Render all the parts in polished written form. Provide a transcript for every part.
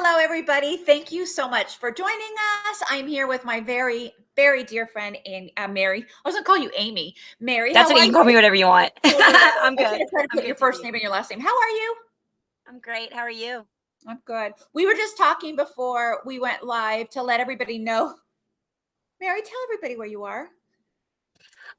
Hello, everybody. Thank you so much for joining us. I'm here with my very, very dear friend, Mary. I was going to call you Amy. Mary, That's how okay. are You you? can call me whatever you want. I'm I should good. have tried to I'm put your good to first you. name and your last name. How are you? I'm great. How are you? I'm good. We were just talking before we went live to let everybody know. Mary, tell everybody where you are.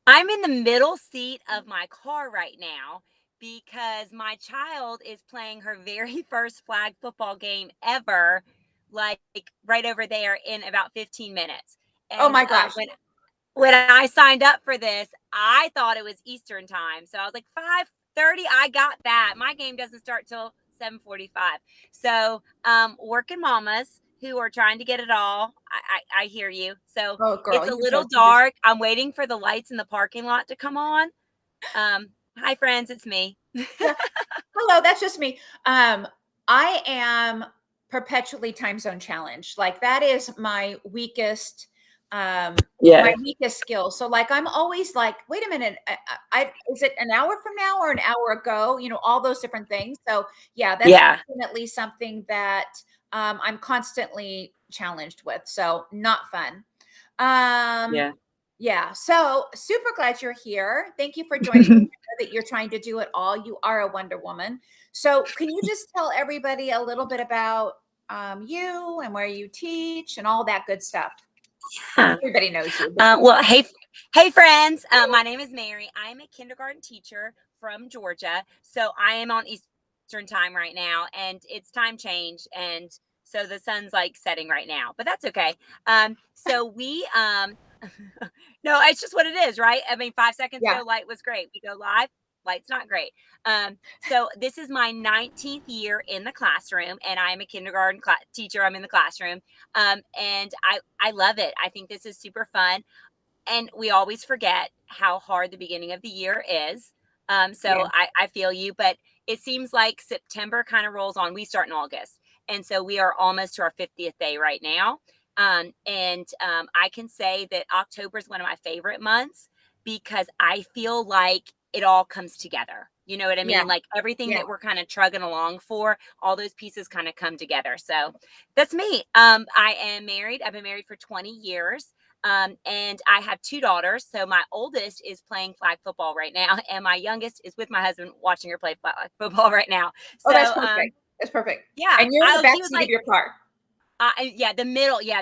I'm in the middle seat of my car right now because my child is playing her very first flag football game ever, like right over there in about 15 minutes. Oh And my gosh. when I signed up for this, I thought it was Eastern time. So I was like 5:30. I got that. My game doesn't start till 7:45. So working mamas who are trying to get it all, I hear you. So Oh, girl, it's a you little just dark. I'm waiting for the lights in the parking lot to come on. Hi friends, it's me. yeah. Hello, that's just me. I am perpetually time zone challenged. Like that is my weakest my weakest skill. So like I'm always like, wait a minute, is it an hour from now or an hour ago? You know, all those different things. So yeah, that's Yeah. definitely something that I'm constantly challenged with. So not fun. Um, Yeah. yeah, so super glad you're here. Thank you for joining me. I know that you're trying to do it all. You are a Wonder Woman. So, can you just tell everybody a little bit about you and where you teach and all that good stuff? Huh. Everybody knows you. Well, hey, friends. My name is Mary. I am a kindergarten teacher from Georgia, so I am on Eastern time right now, and it's time change, and so the sun's like setting right now, but that's okay. So we, no, it's just what it is, right? I mean, 5 seconds Yeah. ago, light was great. We go live. Light's not great. So this is my 19th year in the classroom, and I'm a kindergarten teacher. I'm in the classroom, and I love it. I think this is super fun, and we always forget how hard the beginning of the year is. So Yeah. I feel you, but it seems like September kind of rolls on. We start in August, and so we are almost to our 50th day right now. I can say that October is one of my favorite months because I feel like it all comes together. You know what I Yeah. mean? Like everything Yeah. that we're kind of trugging along for, all those pieces kind of come together. So that's me. I am married. I've been married for 20 years. And I have two daughters. So my oldest is playing flag football right now, and my youngest is with my husband watching her play flag football right now. Oh, So that's perfect. That's perfect. yeah, And you're in the back he was seat of like, your car. the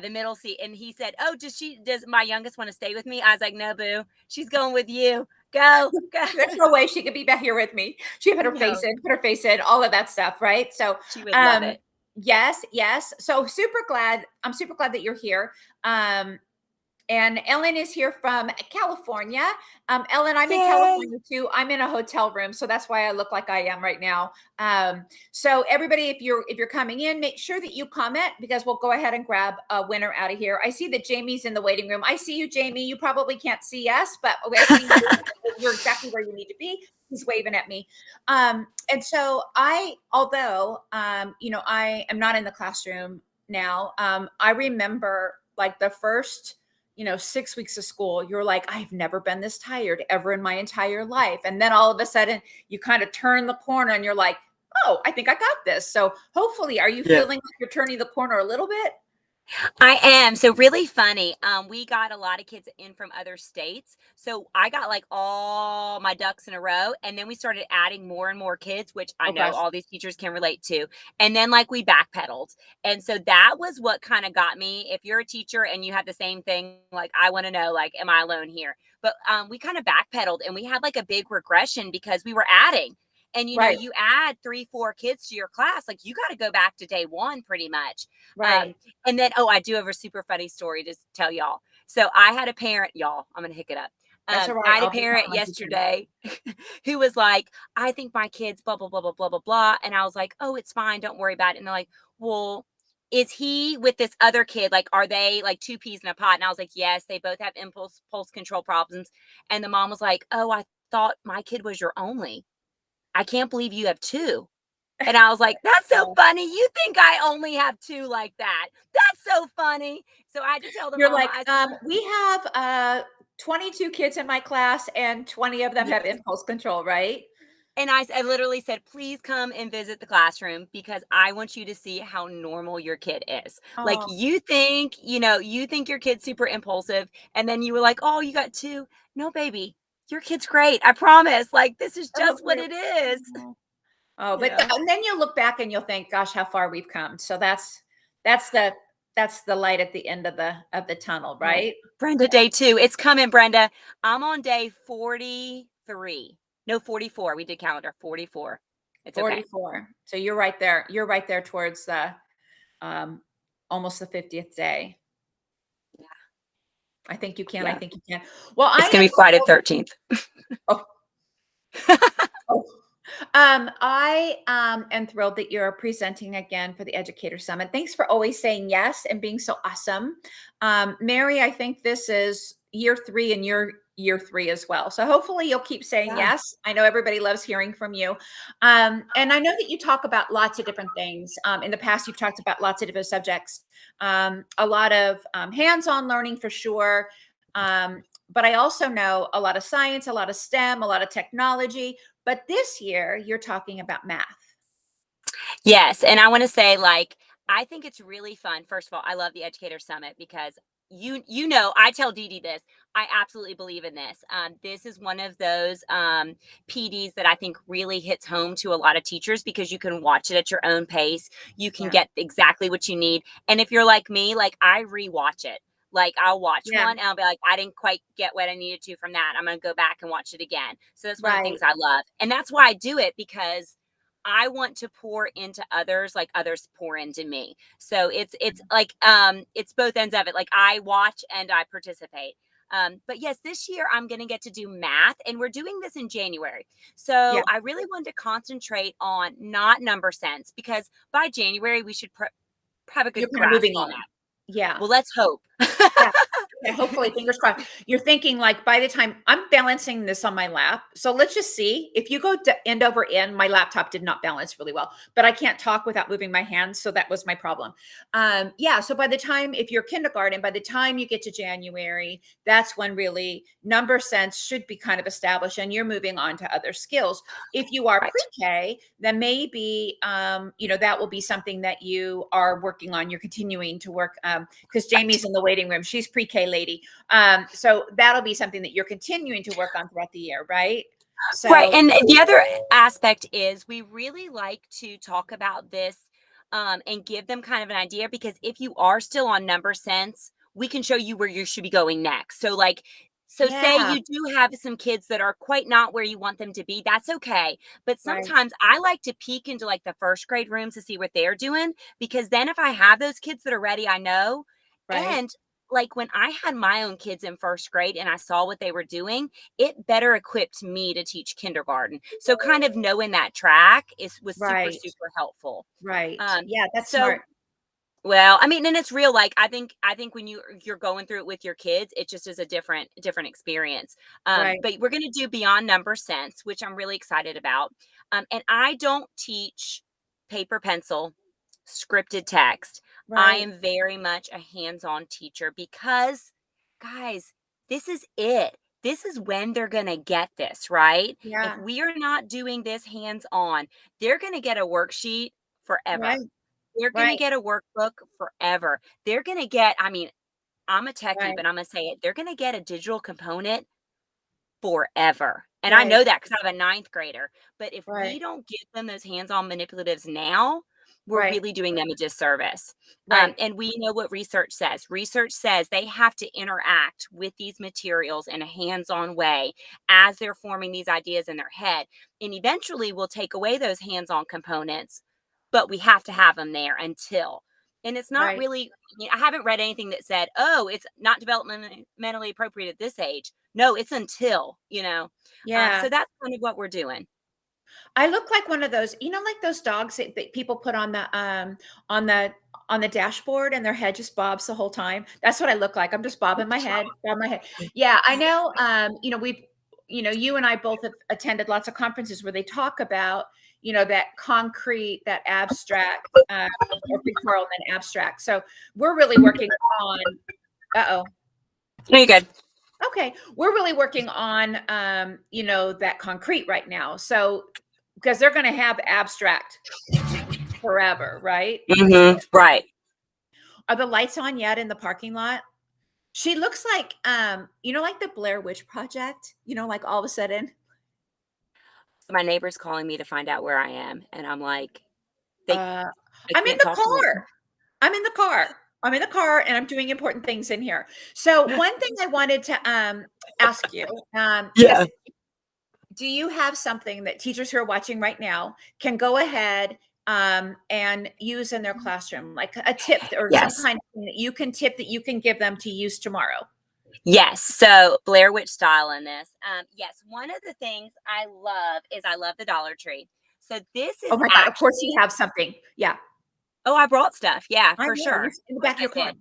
middle seat. And he said, "Oh, does my youngest want to stay with me?" I was like, "No, boo, she's going with you. Go." There's no way she could be back here with me. She No, put her face in, all of that stuff, right? So, she would love um, it. yes, yes. So super glad. I'm super glad that you're here. And Ellen is here from California. Ellen, I'm in Yay. California too. I'm in a hotel room, so that's why I look like I am right now. So everybody, if you're coming in, make sure that you comment because we'll go ahead and grab a winner out of here. I see that Jamie's in the waiting room. I see you, Jamie. You probably can't see us, but I see you. You're exactly where you need to be. He's waving at me. And so although I am not in the classroom now, I remember like the first 6 weeks of school, you're like, I've never been this tired ever in my entire life. And then all of a sudden you kind of turn the corner and you're like, oh, I think I got this. So hopefully, are you feeling like you're turning the corner a little bit? I am. So really funny. We got a lot of kids in from other states. So I got like all my ducks in a row. And then we started adding more and more kids, which I Oh know gosh. all these teachers can relate to. And then like we backpedaled. And so that was what kind of got me. If you're a teacher and you have the same thing, like I want to know, like, am I alone here? But we kind of backpedaled and we had like a big regression because we were adding. And Right. you add 3, 4 kids to your class, like you got to go back to day one pretty much. Right. And then, I do have a super funny story to tell y'all. So I had a parent, y'all, I'm going to hick it up. That's all right. I had a I'll be parent calm. yesterday who was like, I think my kids, blah, blah, blah, blah, blah, blah, blah. And I was like, oh, it's fine. Don't worry about it. And they're like, well, is he with this other kid? Like, are they like two peas in a pot? And I was like, yes, they both have pulse control problems. And the mom was like, oh, I thought my kid was your only. I can't believe you have two. And I was like, that's so funny. You think I only have two like that? That's so funny. So I had to tell the You're mama, like, I said, we have 22 kids in my class and 20 of them have yes. impulse control, right? And I literally said, please come and visit the classroom because I want you to see how normal your kid is. Like Oh, you think your kid's super impulsive. And then you were like, oh, you got two. No, baby, your kid's great. I promise. Like, this is oh, just what it is. oh. Oh, You but know, and then you'll look back and you'll think, gosh, how far we've come. So that's the that's the light at the end of the tunnel, right. right? Brenda, day 2. It's coming, Brenda. I'm on day 43. No, 44. We did calendar 44. It's okay. 44. So you're right there. You're right there towards the um almost the 50th day. Yeah. I think you can. I Yeah. think you can. Well, It's I going am to be Friday the 13th. oh, oh. I am thrilled that you're presenting again for the Educator Summit. Thanks for always saying yes and being so awesome. Mary, I think this is year 3 and you're year 3 as well. So hopefully you'll keep saying Yeah. yes. I know everybody loves hearing from you. And I know that you talk about lots of different things. In the past, you've talked about lots of different subjects, a lot of hands-on learning for sure. But I also know a lot of science, a lot of STEM, a lot of technology. But this year, you're talking about math. Yes, and I want to say, like, I think it's really fun. First of all, I love the Educator Summit because I tell Dee Dee this. I absolutely believe in this. This is one of those PDs that I think really hits home to a lot of teachers because you can watch it at your own pace. You can Yeah. get exactly what you need. And if you're like me, like I rewatch it. Like I'll watch Yeah. one and I'll be like, I didn't quite get what I needed to from that. I'm going to go back and watch it again. So that's one of the Right. things I love. And that's why I do it, because I want to pour into others like others pour into me. So it's like it's both ends of it. Like I watch and I participate. But yes, this year I'm going to get to do math, and we're doing this in January. Yeah. So I really wanted to concentrate on not number sense, because by January we should have a You're good kind of grasp moving on on. that. Yeah. Well, let's hope. Yeah. Okay, hopefully, fingers crossed. You're thinking like by the time I'm balancing this on my lap. So let's just see if you go to end over end. My laptop did not balance really well, but I can't talk without moving my hands. So that was my problem. Yeah. So by the time, if you're kindergarten, by the time you get to January, that's when really number sense should be kind of established and you're moving on to other skills. If you are Right. pre-K, then maybe, that will be something that you are working on. You're continuing to work because Jamie's in the waiting room. She's pre-K lady. So that'll be something that you're continuing to work on throughout the year, right? Right. So And the other aspect is we really like to talk about this and give them kind of an idea, because if you are still on number sense, we can show you where you should be going next. So say yeah, you do have some kids that are quite not where you want them to be, that's okay. But right, sometimes I like to peek into like the first grade rooms to see what they're doing, because then if I have those kids that are ready, I know. right. And like when I had my own kids in first grade and I saw what they were doing, it better equipped me to teach kindergarten. So kind of knowing that track was super, Right, super helpful. right. Um, Yeah, that's so smart. well, I mean, and it's real. Like I think when you're going through it with your kids, it just is a different experience. Right, But we're gonna do beyond number sense, which I'm really excited about. And I don't teach paper pencil scripted text. I right. am very much a hands-on teacher because, guys, this is it. This is when they're going to get this, right? If Yeah, we are not doing this hands-on, they're going to get a worksheet forever. right, They're going to right, get a workbook forever. They're going to get, I mean, I'm a techie, right, but I'm going to say it. They're going to get a digital component forever. And I right, know that because I have a ninth grader. But if we right, don't give them those hands-on manipulatives now, we're right, really doing them a disservice. right, And we know what research says. Research says they have to interact with these materials in a hands-on way as they're forming these ideas in their head. And eventually we'll take away those hands-on components, but we have to have them there until. And it's not right. really, I haven't read anything that said, oh, it's not developmentally appropriate at this age. No, it's until. Yeah. So that's kind of what we're doing. I look like one of those, like those dogs that people put on the on the dashboard and their head just bobs the whole time. That's what I look like. I'm just bobbing my head, bobbing my head. Yeah, I know. You and I both have attended lots of conferences where they talk about, that concrete, that abstract, or pictorial and abstract. So we're really working on. Uh-oh. No, you're good. Okay, we're really working on, that concrete right now. So because they're going to have abstract forever, right? Right. Are the lights on yet in the parking lot? She looks like, like the Blair Witch Project, like all of a sudden. So my neighbor's calling me to find out where I am, and I'm like, they Uh, I I'm in can't the talk to them. car. I'm in the car. I'm in the car and I'm doing important things in here. So one thing I wanted to ask you, because Yeah. do you have something that teachers who are watching right now can go ahead and use in their classroom, like a tip or some Yes. kind of thing that you can give them to use tomorrow? Yes. So Blair Witch style in this. Yes. One of the things I love is I love the Dollar Tree. So this Oh is my God, of course you actually, have something. Yeah, oh, I brought stuff. Yeah, I for know. sure. You're in the Of course back of I your car.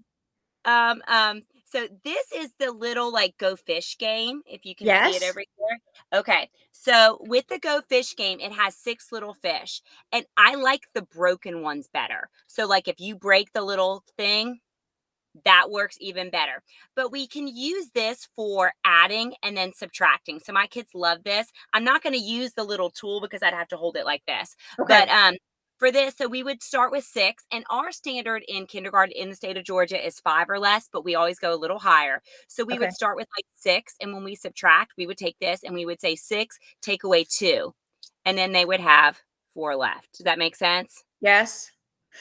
did. So this is the little like go fish game, if you can see it Yes. over here. Okay. So with the go fish game, it has 6 little fish. And I like the broken ones better. So like if you break the little thing, that works even better. But we can use this for adding and then subtracting. So my kids love this. I'm not going to use the little tool because I'd have to hold it like this. But Okay. for this, so we would start with 6, and our standard in kindergarten in the state of Georgia is 5 or less, but we always go a little higher. So we would Okay. start with like 6, and when we subtract, we would take this and we would say 6, take away 2, and then they would have 4 left. Does that make sense? Yes.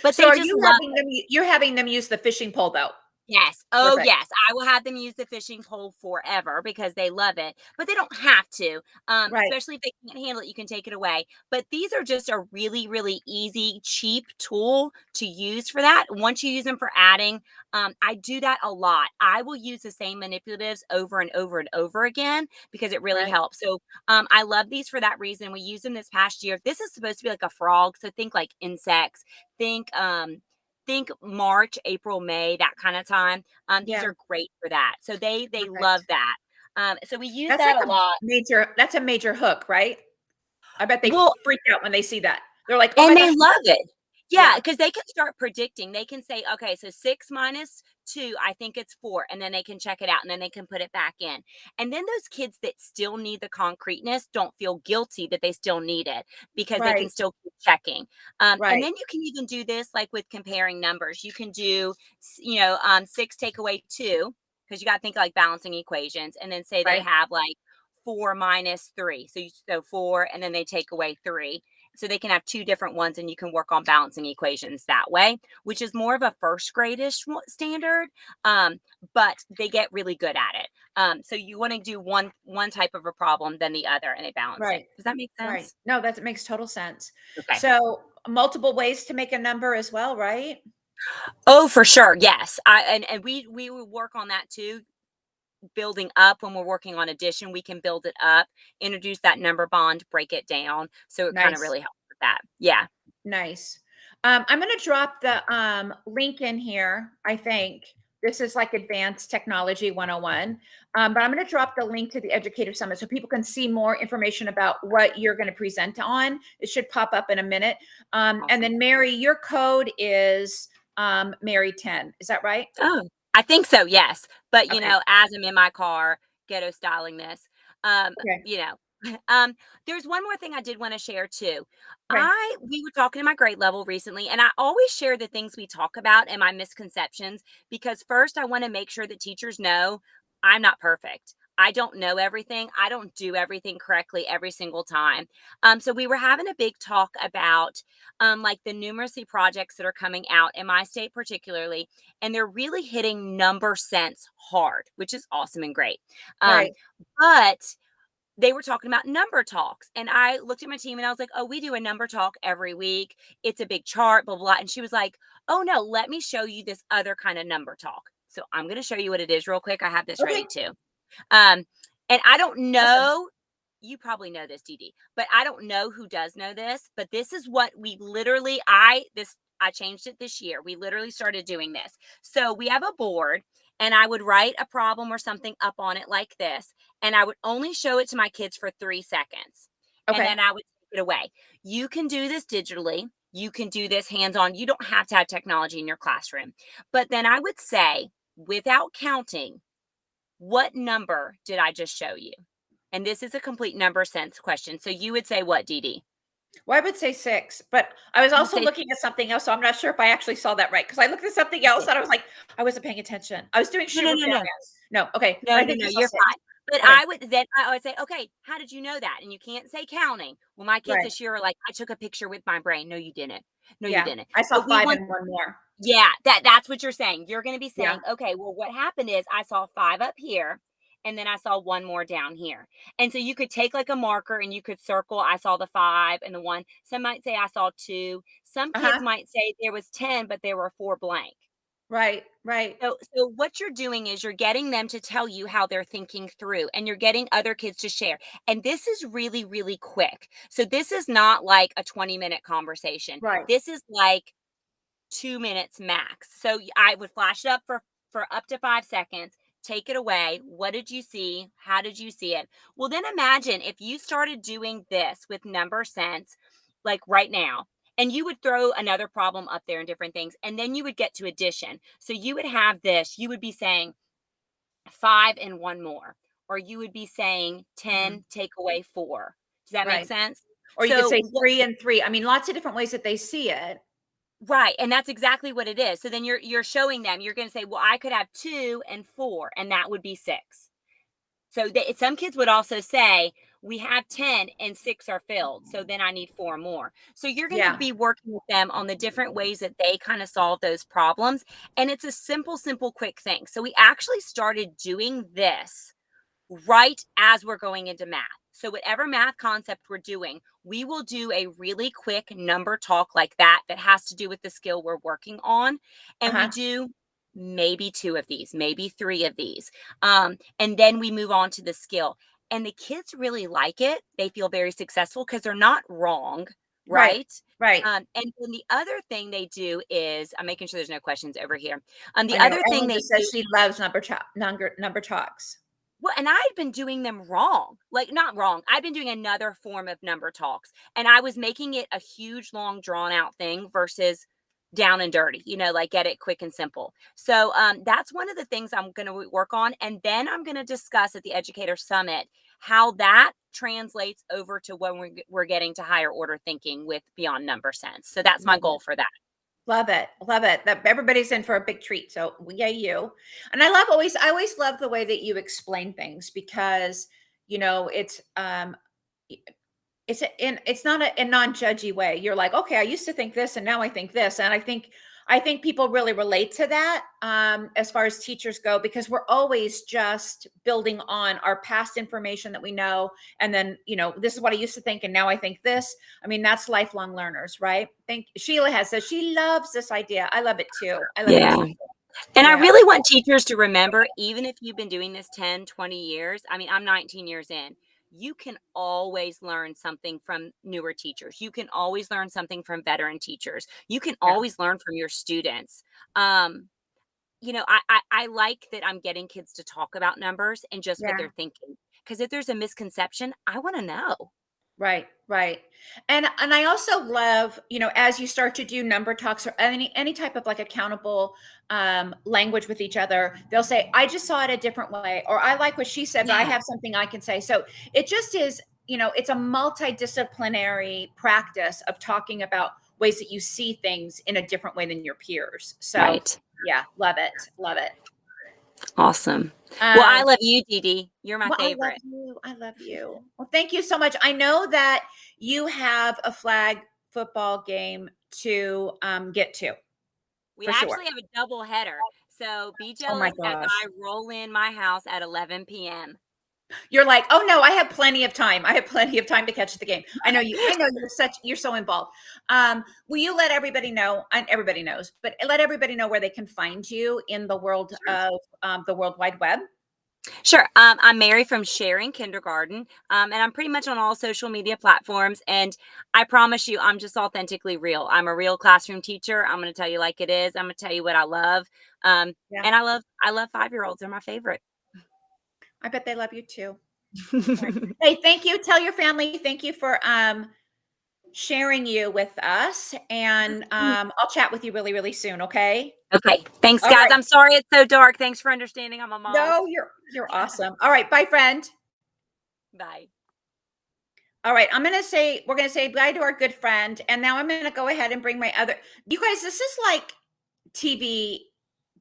But So they are just you love having them, you're having them use the fishing pole though? Yes. Oh, Perfect. yes. I will have them use the fishing pole forever because they love it, but they don't have to. Right. Especially if they can't handle it, you can take it away. But these are just a really, really easy, cheap tool to use for that. Once you use them for adding, I do that a lot. I will use the same manipulatives over and over and over again because it really Right. helps. So I love these for that reason. We used them this past year. This is supposed to be like a frog. So think like insects. Think March, April, May, that kind of time. These Yeah. are great for that. So they love Perfect. that. So we use That's like that a lot. that's a major hook, right? I bet they Well, freak out when they see that. They're like, "Oh and my they gosh." love it. Yeah, Yeah. because they can start predicting. They can say, okay, so 6 minus 2, I think it's 4. And then they can check it out and then they can put it back in. And then those kids that still need the concreteness don't feel guilty that they still need it because they can Right. still keep checking. And Right. then you can even do this like with comparing numbers. You can do, 6 take away 2 because you got to think like balancing equations. And then say they Right. have like 4 minus 3. So 4 and then they take away 3, so they can have 2 different ones and you can work on balancing equations that way, which is more of a first grade-ish standard. But they get really good at it. So you want to do one type of a problem then the other and they balance it. Right. Does that make Right. sense? No, that makes total sense. Okay. So, multiple ways to make a number as well, right? Oh, for sure. Yes. And we will work on that too. Building up when we're working on addition, we can build it up, introduce that number bond, break it down. So it kind of Nice. really helps with that. Yeah. Nice. I'm going to drop the link in here. I think this is like advanced technology 101. But I'm going to drop the link to the Educator Summit so people can see more information about what you're going to present on. It should pop up in a minute. And Awesome. then, Mary, your code is Mary 10. Is that right? Oh, I think so, yes. But, Okay. as I'm in my car, ghetto styling this, um, Okay. you know, there's one more thing I did want to share too. Okay. We were talking to my grade level recently, and I always share the things we talk about and my misconceptions because first I want to make sure that teachers know I'm not perfect. I don't know everything. I don't do everything correctly every single time. So we were having a big talk about like the numeracy projects that are coming out in my state particularly, and they're really hitting number sense hard, which is awesome and great. Um, Right. but they were talking about number talks, and I looked at my team and I was like, "Oh, we do a number talk every week. It's a big chart, blah blah." And she was like, "Oh no, let me show you this other kind of number talk." So I'm going to show you what it is real quick. I have this Okay. ready too. Um, and I don't Awesome. know, you probably know this, Dee Dee, but I don't know who does know this, but this is what we literally, I changed it this year. We literally started doing this. So we have a board and I would write a problem or something up on it like this. And I would only show it to my kids for 3 seconds. And Okay. then I would take it away. You can do this digitally. You can do this hands on. You don't have to have technology in your classroom. But then I would say, without counting, what number did I just show you? And this is a complete number sense question. So you would say what, Dee Dee? Well, I would say 6, but I was You also say looking at something else, so I'm not sure if I actually saw that right, because I looked at something else and I was like, I wasn't paying attention. I was doing no, no, sugar no, no. fairness. No, okay, No, but I no, think no, I saw you're 6. fine. But Okay, I would say, okay, how did you know that? And you can't say counting. Well, my kids right. this year are like, I took a picture with my brain. No, you didn't. No, you Yeah, didn't. I saw But we 5 want, and 1 more. yeah, that's what you're saying. You're going to be Yeah, saying, okay, well, what happened is I saw 5 up here. And then I saw 1 more down here. And so you could take like a marker and you could circle, I saw the 5 and the 1. Some might say I saw 2. Some uh-huh, kids might say there was 10, but there were 4 blank. right, right, So what you're doing is you're getting them to tell you how they're thinking through, and you're getting other kids to share. And this is really, really quick. So this is not like a 20-minute conversation. right. This is like 2 minutes max. So I would flash it up for up to 5 seconds. Take it away. What did you see? How did you see it? Well, then imagine if you started doing this with number sense, like right now, and you would throw another problem up there and different things, and then you would get to addition. So you would have this, you would be saying 5 and 1 more, or you would be saying Mhm, 10, take away 4. Does that make right. sense? Or you could So say 3 and 3. I mean, lots of different ways that they see it. right, and that's exactly what it is. So then you're showing them, you're gonna say, "Well, I could have 2 and 4, and that would be 6." So some kids would also say, "We have 10 and 6 are filled, so then I need 4 more." So you're gonna Yeah, be working with them on the different ways that they kinda solve those problems, and it's a simple, simple, quick thing. So we actually started doing this right as we're going into math. So, whatever math concept we're doing, we will do a really quick number talk like that that has to do with the skill we're working on. And we uh-huh, do maybe 2 of these, maybe 3 of these. And then we move on to the skill. And the kids really like it. They feel very successful because they're not wrong, right, right? right. And then the other thing they do is, I'm making sure there's no questions over here. The I know other thing Ellen they just says do, she loves number talks. well, and I'd been doing them wrong. Like, not wrong. I'd been doing another form of number talks, and I was making it a huge, long, drawn out thing versus down and dirty, like get it quick and simple. So that's one of the things I'm going to work on. And then I'm going to discuss at the Educator Summit how that translates over to when we're getting to higher order thinking with beyond number sense. So that's my Love goal it. for that. Love it. Love it. That everybody's in for a big treat. So yay you. And I always love the way that you explain things because, it's it's not a non-judgy way. You're like, okay, I used to think this and now I think this. And I think people really relate to that as far as teachers go, because we're always just building on our past information that we know. And then, this is what I used to think and now I think this. I mean, that's lifelong learners, right? Think Sheila has said she loves this idea. I love it too. I love it Yeah. too. And I Yeah. really want teachers to remember, even if you've been doing this 10, 20 years, I mean, I'm 19 years in, you can always learn something from newer teachers. You can always learn something from veteran teachers. You can Yeah. always learn from your students. I like that I'm getting kids to talk about numbers and just what Yeah. they're thinking. Because if there's a misconception, I want to know. Right, right. And I also love, as you start to do number talks or any type of like accountable language with each other, they'll say, I just saw it a different way, or I like what she said, but I Yeah. have something I can say. So it just is, it's a multidisciplinary practice of talking about ways that you see things in a different way than your peers. So Right. yeah, love it. Love it. Awesome. Well, I Um, love you, Dee Dee. You're my Well, I love favorite. you. I love you. Well, thank you so much. I know that you have a flag football game to get to We for sure. actually have a double header. So be Oh my jealous as gosh. I roll in my house at 11 p.m. You're like, oh no, I have plenty of time. I have plenty of time to catch the game. I know you. I know you're so involved. Will you let everybody know? And everybody knows, but let everybody know where they can find you in the world of the World Wide Web. Sure. I'm Mary from Sharing Kindergarten, and I'm pretty much on all social media platforms. And I promise you, I'm just authentically real. I'm a real classroom teacher. I'm going to tell you like it is. I'm going to tell you what I love. Yeah, And I love 5-year-olds. They're my favorite. I bet they love you too. All right. Hey, thank you. Tell your family. Thank you for sharing you with us. And I'll chat with you really, really soon. Okay. Okay. Thanks, All guys. right. I'm sorry it's so dark. Thanks for understanding. I'm a mom. No, you're awesome. All right. Bye, friend. Bye. All right, we're gonna say bye to our good friend, and now I'm gonna go ahead and bring my other. You guys, this is like TV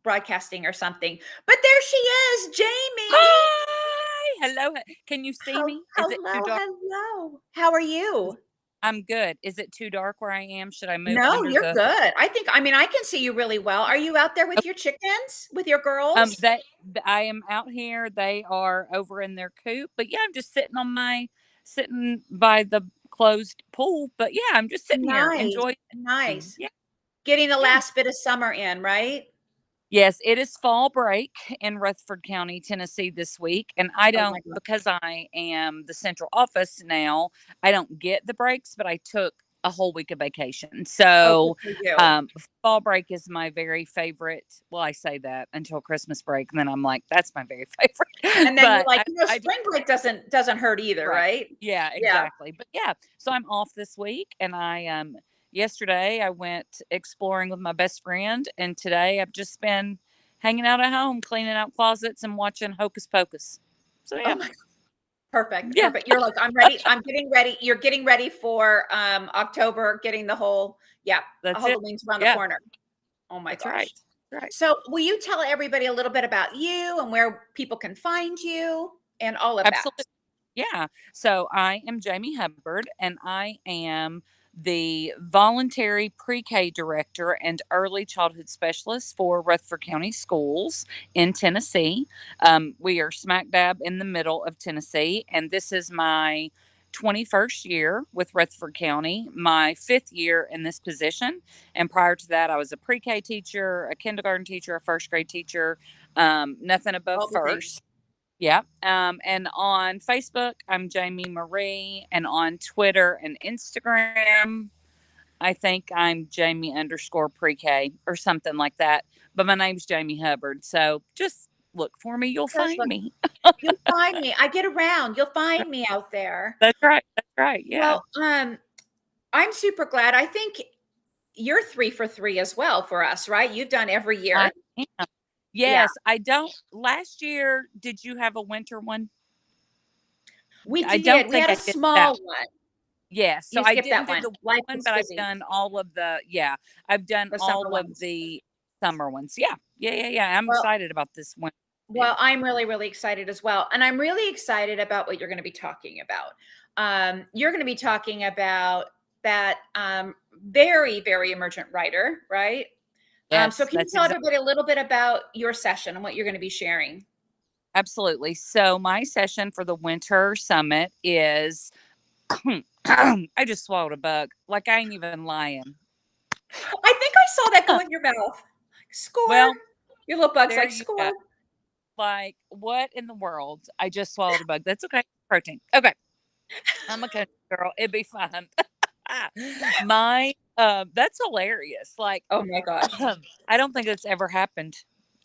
broadcasting or something. But there she is, Jamie. Hi, hello. Can you see me? Is it too Hello, dark? hello. How are you? I'm good. Is it too dark where I am? Should I move No, under you're the? good. I mean, I can see you really well. Are you out there with your chickens, with your girls? That I am out here. They are over in their coop. But yeah, I'm just sitting by the closed pool. But yeah, I'm just sitting here Nice, enjoying. nice. Yeah, Getting the yeah. last bit of summer in, right? Yes, it is fall break in Rutherford County, Tennessee this week. And I Oh my don't, God. because I am the central office now, I don't get the breaks, but I took a whole week of vacation. Oh, good So, for you. um, fall break is my very favorite. Well, I say that until Christmas break, and then I'm like, that's my very favorite. And then you're But like, I spring break doesn't hurt either, right. right? Yeah, Yeah. exactly. But yeah, so I'm off this week and yesterday I went exploring with my best friend and today I've just been hanging out at home, cleaning out closets and watching Hocus Pocus. So Oh yeah. my, perfect, Yeah, perfect. You're like, I'm ready. I'm getting ready. You're getting ready for October, getting the whole, yeah, that's it. Halloween's around the Yeah, corner. Oh my that's right. gosh. That's right. So, will you tell everybody a little bit about you and where people can find you and all of that? Absolutely. Yeah. So I am Jamie Hubbard, and I am the voluntary pre-K director and early childhood specialist for Rutherford County Schools in Tennessee. We are smack dab in the middle of Tennessee, and this is my 21st year with Rutherford County, my 5th year in this position. And prior to that, I was a pre-K teacher, a kindergarten teacher, a first grade teacher, nothing above All the things. first. Yeah. And on Facebook, I'm Jamie Marie. And on Twitter and Instagram, I think I'm Jamie underscore pre-K or something like that. But my name's Jamie Hubbard. So just look for me. You'll Just find look, me. you'll find me. I get around. You'll find me out there. That's right. That's right. Yeah. Well, I'm super glad. I think you're 3 for 3 as well for us, right? You've done every I year. am. Yeah, Yes. I don't. Last year, did you have a winter one? we I did. don't We think had I a did that. small one. Yeah, so You I skipped didn't that do one. the winter Life one, gets but busy. I've done The summer all of ones. the summer ones. Yeah. Yeah, yeah, yeah. I'm Well, excited about this one too. well, I'm really, really excited as well. And I'm really excited about what you're going to be talking about. You're going to be talking about that very, very emergent writer, right? So Yes, can you that's tell exactly everybody a little bit about your session and what you're going to be sharing? absolutely. So my session for the winter summit is I just swallowed a bug. Like I ain't even lying. I think I saw that go in your mouth. Score. Well, Your little bug's there like, you go. score. Like, what in the world? I just swallowed a bug. That's okay. Protein. Okay. I'm a country girl. It'd be fine. My that's hilarious. Like Oh my gosh. I don't think it's ever happened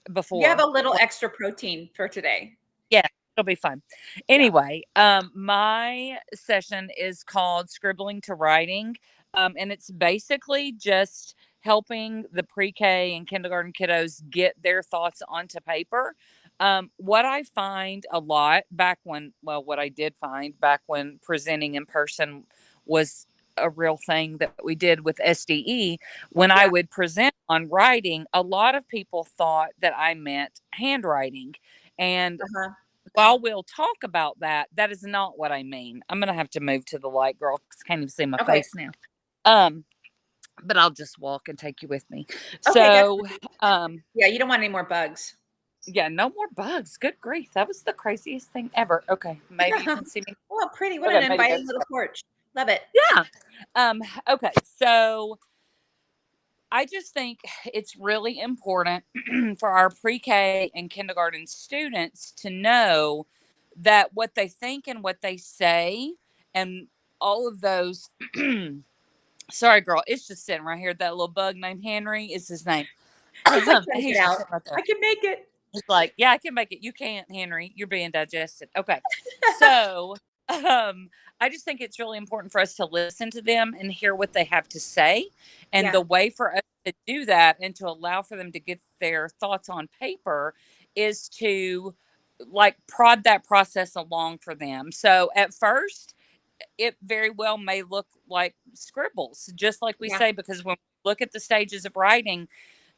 You have before. a little Like, extra protein for today. yeah, it'll be fun. Yeah. Anyway, my session is called Scribbling to Writing. And it's basically just helping the pre-K and kindergarten kiddos get their thoughts onto paper. What I find a lot back when, well, what I did find back when presenting in person was a real thing that we did with SDE. When I Yeah. would present on writing, a lot of people thought that I meant handwriting. And Uh-huh. while we'll talk about that, that is not what I mean. I'm gonna have to move to the light, girl, because I can't even see my Okay. face now. Um, but I'll just walk and take you with me. Okay, that's So, yeah, you don't want any more bugs. yeah, no more bugs. Good grief, that was the craziest thing ever. Okay, maybe you Yeah. can see me. Oh, pretty. What an Okay, maybe inviting that's little porch. Love it. yeah. Okay, so I just think it's really important for our pre-K and kindergarten students to know that what they think and what they say and all of those sorry girl, it's just sitting right here. That little bug named Henry is his name. It's like, trying to He's get just out. sitting right I there. can make it. He's like, yeah, I can make it. You can't, Henry. You're being digested. Okay. So I just think it's really important for us to listen to them and hear what they have to say. And Yeah. the way for us to do that and to allow for them to get their thoughts on paper is to like prod that process along for them. So at first, it very well may look like scribbles, just like we Yeah. say, because when we look at the stages of writing,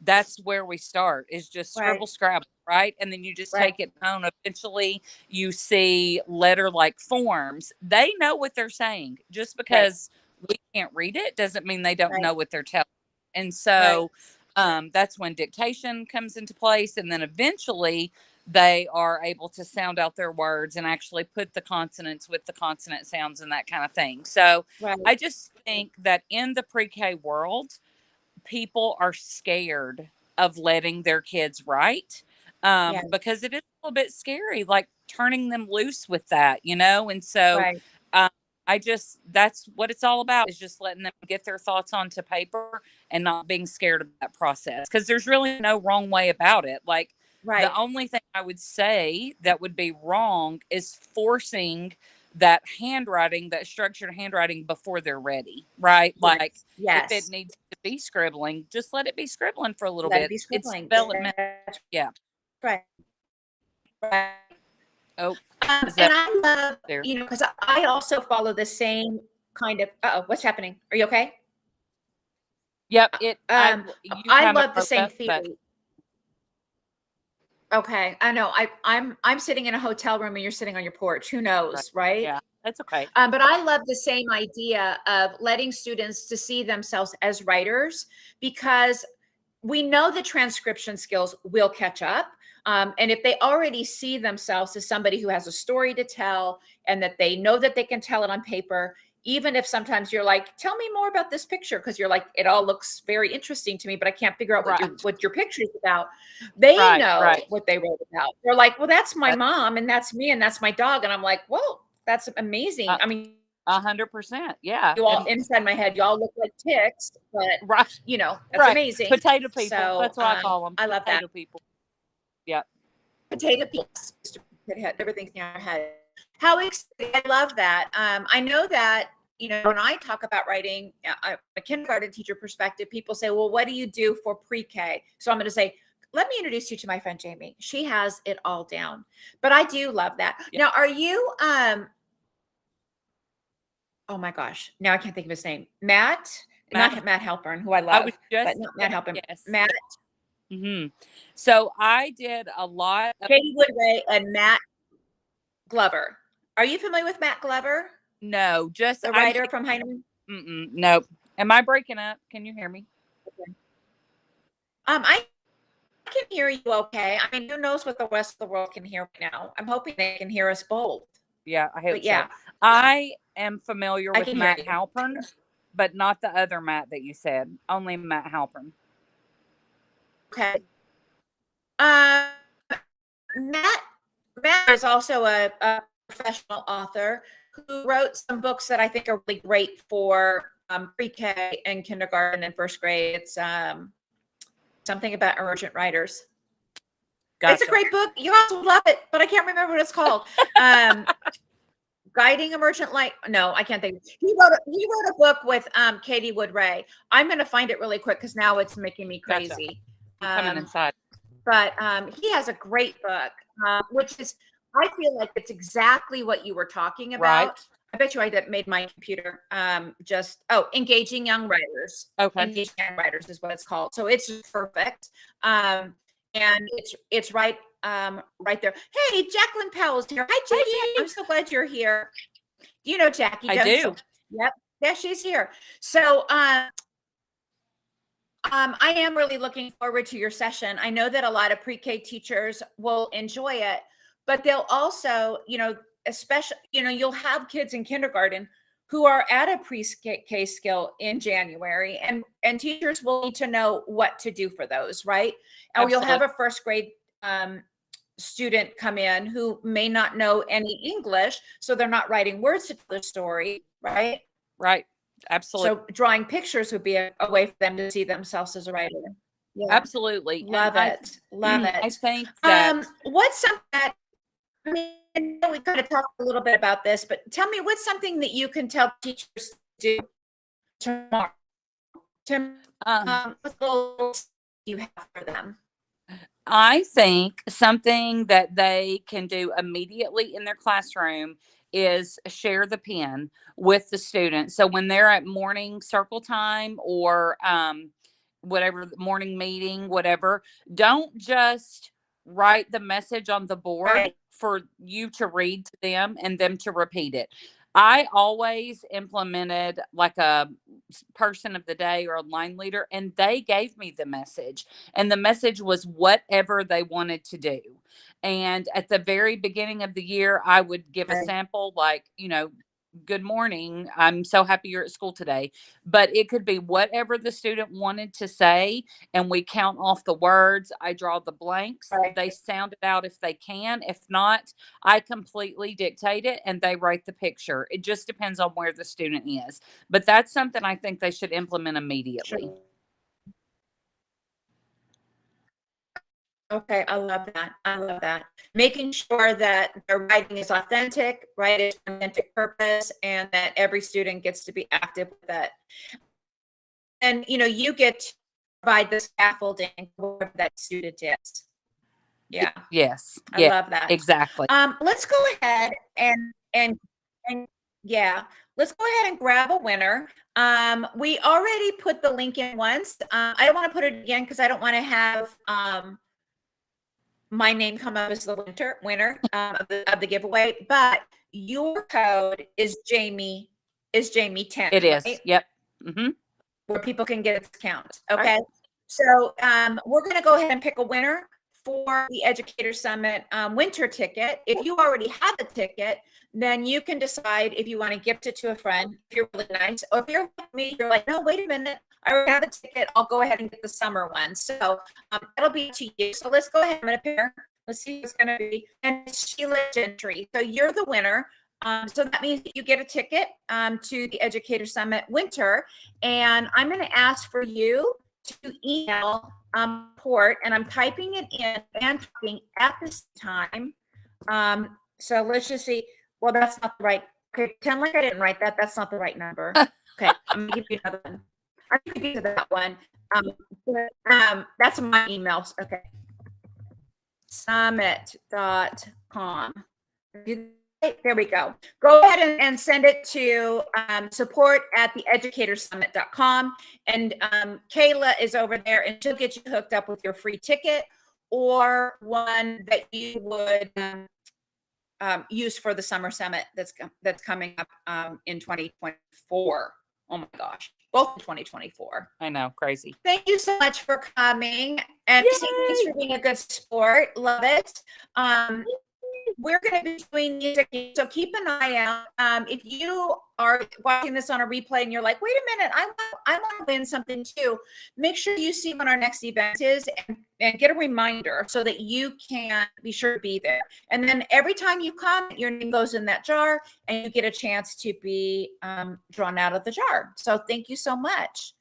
that's where we start, is just Right. scribble scrabble, right? And then you just Right. take it down. Eventually you see letter like forms. They know what they're saying. Just Right. because we can't read it doesn't mean they don't Right. know what they're telling. And Right. so that's when dictation comes into place. And then eventually they are able to sound out their words and actually put the consonants with the consonant sounds and that kind of thing. So Right. I just think that in the pre-K world, people are scared of letting their kids write, Yeah. because it is a little bit scary, like turning them loose with that, you know? And so Right. um, that's what it's all about, is just letting them get their thoughts onto paper and not being scared of that process. Because there's really no wrong way about it. Like, Right. the only thing I would say that would be wrong is forcing that handwriting, that structured handwriting, before they're ready, right? Yes. Like, if Yes. it needs to be scribbling, just let it be scribbling for a little Let it bit. be It's scribbling. development. That's Yeah. right. Right. Oh, is And that I love, there? because I also follow the same kind of. What's happening? Are you okay? Yep. You I kind of love the broke same up, but theory. Okay, I know. I'm sitting in a hotel room and you're sitting on your porch. Who right. knows, right? Yeah, that's okay. But I love the same idea of letting students to see themselves as writers, because we know the transcription skills will catch up. And if they already see themselves as somebody who has a story to tell, and that they know that they can tell it on paper, even if sometimes you're like, tell me more about this picture, because you're like, it all looks very interesting to me, but I can't figure out Right. what your picture is about. They Right. know Right. what they wrote about. They're like, well, that's my That's mom, and that's me, and that's my dog. And I'm like, well, that's amazing. uh, I mean, 100%. Yeah. you all, And inside my head, you all look like ticks, but right. that's Right. amazing. Potato people. So That's what I call them. I love that. Potato people. Yep. Potato peeps. Everything's in our head. How exciting. I love that. I know that, when I talk about writing, a kindergarten teacher perspective, people say, well, what do you do for pre-K? So I'm going to say, let me introduce you to my friend Jaime. She has it all down. But I do love that. Yep. Now, are you oh my gosh, now I can't think of his name. Not Matt Halpern, who I I love, was but just not Matt Halpern. yes. Matt, So I did a lot of Katie Woodray, and Matt Glover. Are you familiar with Matt Glover, no, just the I'm writer from Heinemann? nope. Am I breaking up? Can you hear me? Okay. I can hear you okay. I mean, who knows what the rest of the world can hear right now? I'm hoping they can hear us both. Yeah, I hope But yeah, so. I am familiar I with can hear Matt you. Halpern, but not the other Matt that you said. Only Matt Halpern. Okay. Matt is also a professional author who wrote some books that I think are really great for pre-K and kindergarten and first grade. It's something about emergent writers. Gotcha. It's a great book. You guys will love it, but I can't remember what it's called. Guiding Emergent Light. No, I can't think. He wrote a book with Katie Woodray. I'm going to find it really quick because now it's making me crazy. Gotcha. Coming inside. But he has a great book, which is, I feel like it's exactly what you were talking about. Right. I bet you I made my computer Engaging Young Writers. Okay. Engaging Young Writers is what it's called. So it's perfect. And it's right there. Hey, Jacqueline Powell's here. Hi, Jackie. I'm so glad you're here. Do you know Jackie? I do. Yep. Yeah, she's here. So I am really looking forward to your session. I know that a lot of pre-K teachers will enjoy it, but they'll also, especially, you'll have kids in kindergarten who are at a pre-K skill in January, and teachers will need to know what to do for those, right? Or you'll have a first grade student come in who may not know any English, so they're not writing words to tell the story, right? Right. Absolutely. So drawing pictures would be a way for them to see themselves as a writer. Yeah. Absolutely. Love it. Love it. I think that what's something that, I mean, we kind of talked a little bit about this, but tell me, what's something that you can tell teachers to do tomorrow? What goals you have for them? I think something that they can do immediately in their classroom is share the pen with the student. So when they're at morning circle time or whatever, morning meeting, whatever, don't just write the message on the board Right. for you to read to them and them to repeat it. I always implemented like a person of the day or a line leader, and they gave me the message. And the message was whatever they wanted to do. And at the very beginning of the year, I would give a Right. sample like, good morning. I'm so happy you're at school today. But it could be whatever the student wanted to say, and we count off the words. I draw the blanks. Right. They sound it out if they can. If not, I completely dictate it and they write the picture. It just depends on where the student is. But that's something I think they should implement immediately. Sure. Okay, I love that. I love that. Making sure that their writing is authentic, right? It's for authentic purpose, and that every student gets to be active with it. And you get to provide the scaffolding for whatever that student is. Yeah, Yes. I Yeah, love that. exactly. Let's go ahead and yeah, let's go ahead and grab a winner. We already put the link in once. I don't want to put it again because I don't want to have my name come up as the winner of the giveaway, but your code is Jaime 10. It is. Right? Yep. Mm-hmm. Where people can get a discount. Okay. Right. So we're going to go ahead and pick a winner for the Educator Summit winter ticket. If you already have a ticket, then you can decide if you want to gift it to a friend, if you're really nice, or if you're like me, you're like, no, wait a minute, I already have a ticket, I'll go ahead and get the summer one. So that'll be to you. So let's go ahead, I'm going to pair. Let's see what's going to be. And it's Sheila Gentry. So you're the winner. So that means that you get a ticket to the Educator Summit winter. And I'm going to ask for you to email port, and I'm typing it in and talking at this time. So let's just see. Well, that's not the right. Okay, pretend like I didn't write that. That's not the right number. Okay, I'm gonna give you another one. I'm gonna give you that one. That's my emails. Okay. Summit.com. There we go. Go ahead and send it to support@theeducatorsummit.com. And Kayla is over there, and she'll get you hooked up with your free ticket or one that you would use for the summer summit that's coming up in 2024. Oh my gosh, both in 2024. I know, crazy. Thank you so much for coming, and thanks for being a good sport. Love it. We're going to be doing music, so keep an eye out. If you are watching this on a replay and you're like, wait a minute, I want to win something too, make sure you see when our next event is and get a reminder so that you can be sure to be there. And then every time you comment, your name goes in that jar and you get a chance to be drawn out of the jar. So thank you so much.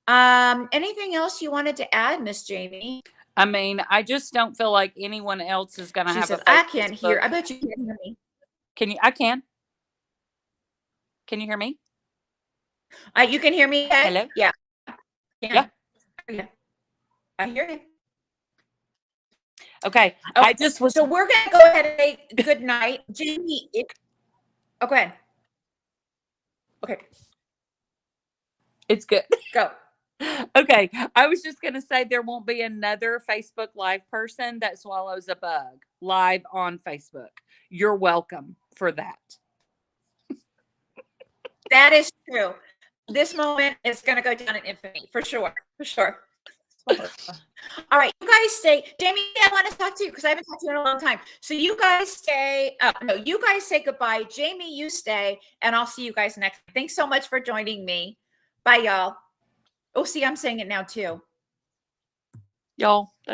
Anything else you wanted to add, Miss Jaime? I mean, I just don't feel like anyone else is going to have says, a I can't hear. I bet you can hear me. Can you? I can. Can you hear me? You can hear me? Okay? Hello? Yeah. Yeah. I hear you. Okay. I just was. So we're going to go ahead and say good night. Jaime. Oh, go ahead. Okay. It's good. Go. Okay. I was just going to say there won't be another Facebook Live person that swallows a bug live on Facebook. You're welcome for that. That is true. This moment is going to go down in infamy for sure. For sure. All right. You guys stay. Jaime, I want to talk to you because I haven't talked to you in a long time. So you guys stay. No, you guys say goodbye. Jaime, you stay. And I'll see you guys next time. Thanks so much for joining me. Bye, y'all. Oh, see, I'm saying it now too. Y'all.